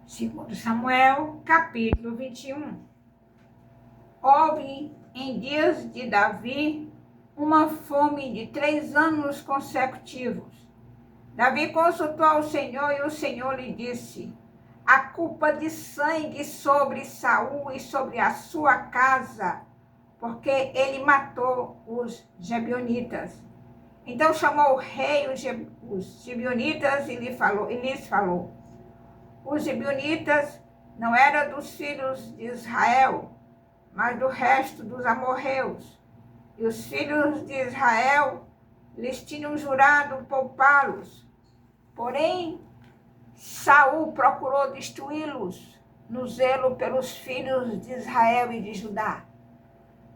Segundo Samuel, capítulo 21. Houve em dias de Davi uma fome de 3 anos consecutivos. Davi consultou ao Senhor e o Senhor lhe disse: a culpa de sangue sobre Saul e sobre a sua casa, porque ele matou os Gebionitas. Então chamou o rei os Gibeonitas e lhes falou: os Gibeonitas não eram dos filhos de Israel, mas do resto dos amorreus. E os filhos de Israel lhes tinham jurado poupá-los. Porém, Saul procurou destruí-los no zelo pelos filhos de Israel e de Judá.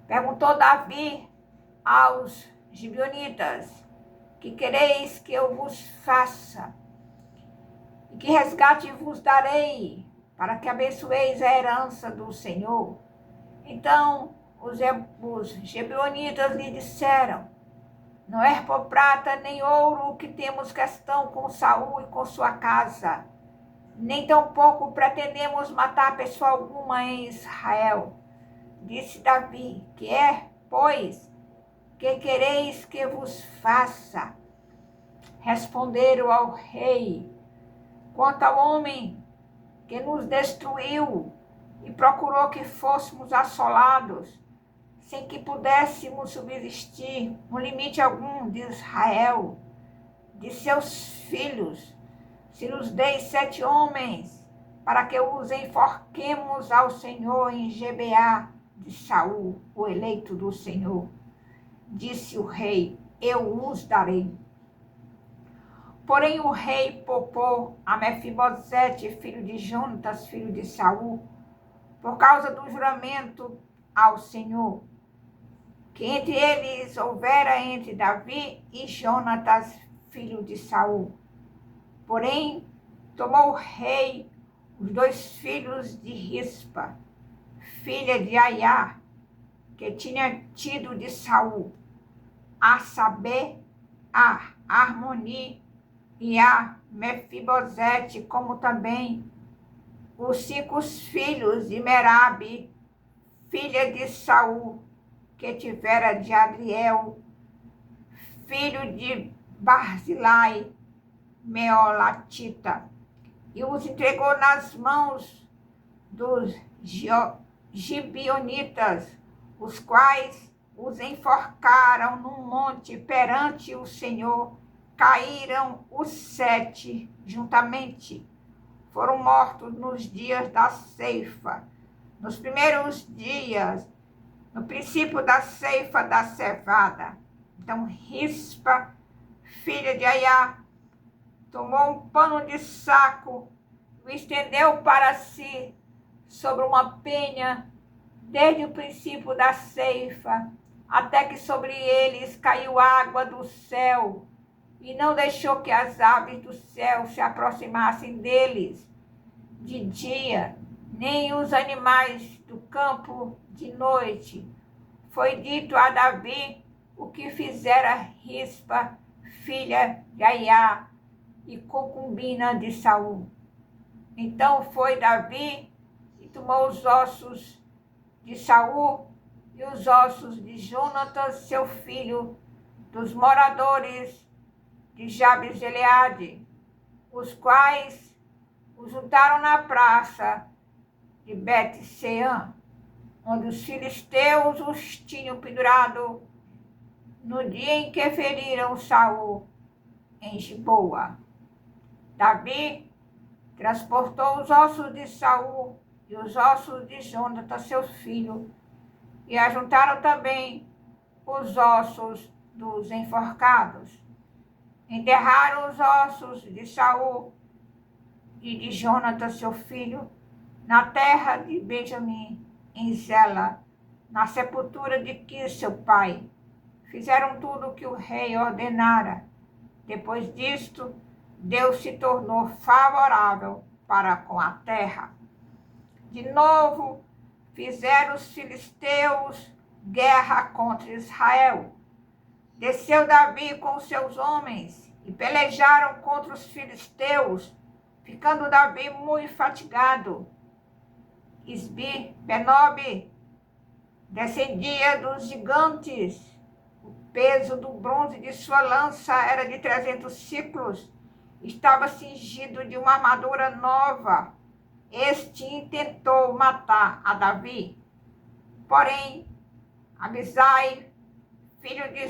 Perguntou Davi aos Gibeonitas: que quereis que eu vos faça? E que resgate vos darei, para que abençoeis a herança do Senhor? Então os Gibeonitas lhe disseram: não é por prata nem ouro que temos questão com Saul e com sua casa, nem tampouco pretendemos matar pessoa alguma em Israel. Disse Davi: que é, pois, que quereis que vos faça? Responderam ao rei: quanto ao homem que nos destruiu e procurou que fôssemos assolados, sem que pudéssemos subsistir no limite algum de Israel, de seus filhos, se nos deis 7 homens, para que os enforquemos ao Senhor em Gibeá de Saul, o eleito do Senhor. Disse o rei: eu os darei. Porém o rei poupou a Mefibosete, filho de Jonatas, filho de Saul, por causa do juramento ao Senhor, que entre eles houvera entre Davi e Jonatas, filho de Saul. Porém, tomou o rei os 2 filhos de Rispa, filha de Aiá, que tinha tido de Saul, a saber, a Armoni e a Mefibosete, como também os 5 filhos de Merabe, filha de Saul, que tivera de Adriel, filho de Barzilai, Meolatita, e os entregou nas mãos dos Gibeonitas, os quais os enforcaram num monte perante o Senhor. Caíram os 7 juntamente. Foram mortos nos dias da ceifa, nos primeiros dias, no princípio da ceifa da cevada. Então Rispa, filha de Aiá, tomou um pano de saco, o estendeu para si sobre uma penha, desde o princípio da ceifa, até que sobre eles caiu água do céu, e não deixou que as aves do céu se aproximassem deles de dia, nem os animais do campo de noite. Foi dito a Davi o que fizera Rispa, filha de Aiá, e concubina de Saul. Então foi Davi e tomou os ossos de Saul e os ossos de Jonatas, seu filho, dos moradores de Jabes de Gileade, os quais os juntaram na praça de Bet-Sean, onde os filisteus os tinham pendurado no dia em que feriram Saul em Giboa. Davi transportou os ossos de Saul e os ossos de Jonatas, seu filho, e ajuntaram também os ossos dos enforcados. Enterraram os ossos de Saul e de Jonatas, seu filho, na terra de Benjamim, em Zela, na sepultura de Quis, seu pai. Fizeram tudo o que o rei ordenara. Depois disto, Deus se tornou favorável para com a terra. De novo, fizeram os filisteus guerra contra Israel. Desceu Davi com os seus homens e pelejaram contra os filisteus. ficando Davi muito fatigado. Benob descendia dos gigantes. O peso do bronze de sua lança era de 300 ciclos. Estava cingido de uma armadura nova. Este intentou matar a Davi. Porém, Abisai, filho de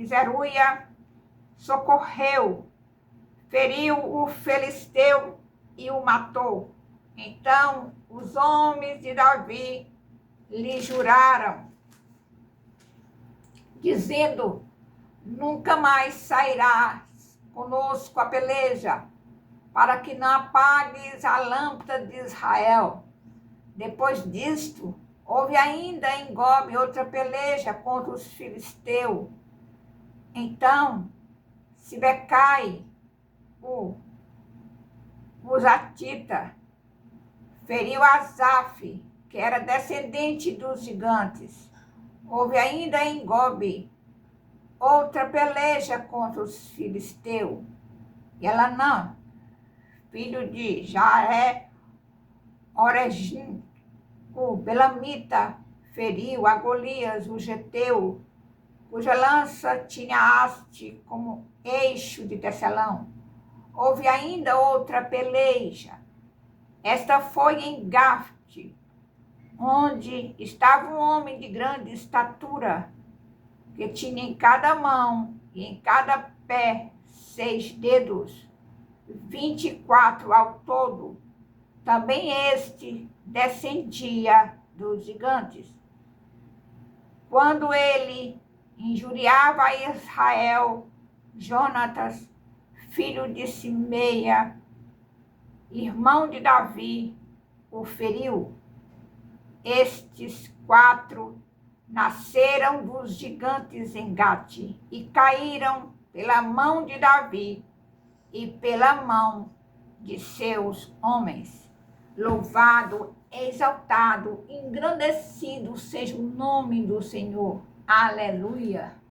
Zeruia, socorreu, feriu o filisteu e o matou. Então os homens de Davi lhe juraram, dizendo: nunca mais sairás conosco a peleja, para que não apagues a lâmpada de Israel. Depois disto, houve ainda em Gobe outra peleja contra os filisteus. Então, Sibecai, o Husatita, feriu Asaf, que era descendente dos gigantes. Houve ainda em Gobe outra peleja contra os filisteus. E Elanã, filho de Jaé, Oregim, o Belamita, feriu a Golias, o geteu, cuja lança tinha haste como eixo de tecelão. Houve ainda outra peleja. Esta foi em Gath, onde estava um homem de grande estatura, que tinha em cada mão e em cada pé 6 dedos, 24 ao todo. Também este descendia dos gigantes. Quando ele injuriava a Israel, Jonatas, filho de Simeia, irmão de Davi, o feriu. Estes 4 nasceram dos gigantes em Gate e caíram pela mão de Davi e pela mão de seus homens. Louvado, exaltado, engrandecido seja o nome do Senhor. Aleluia.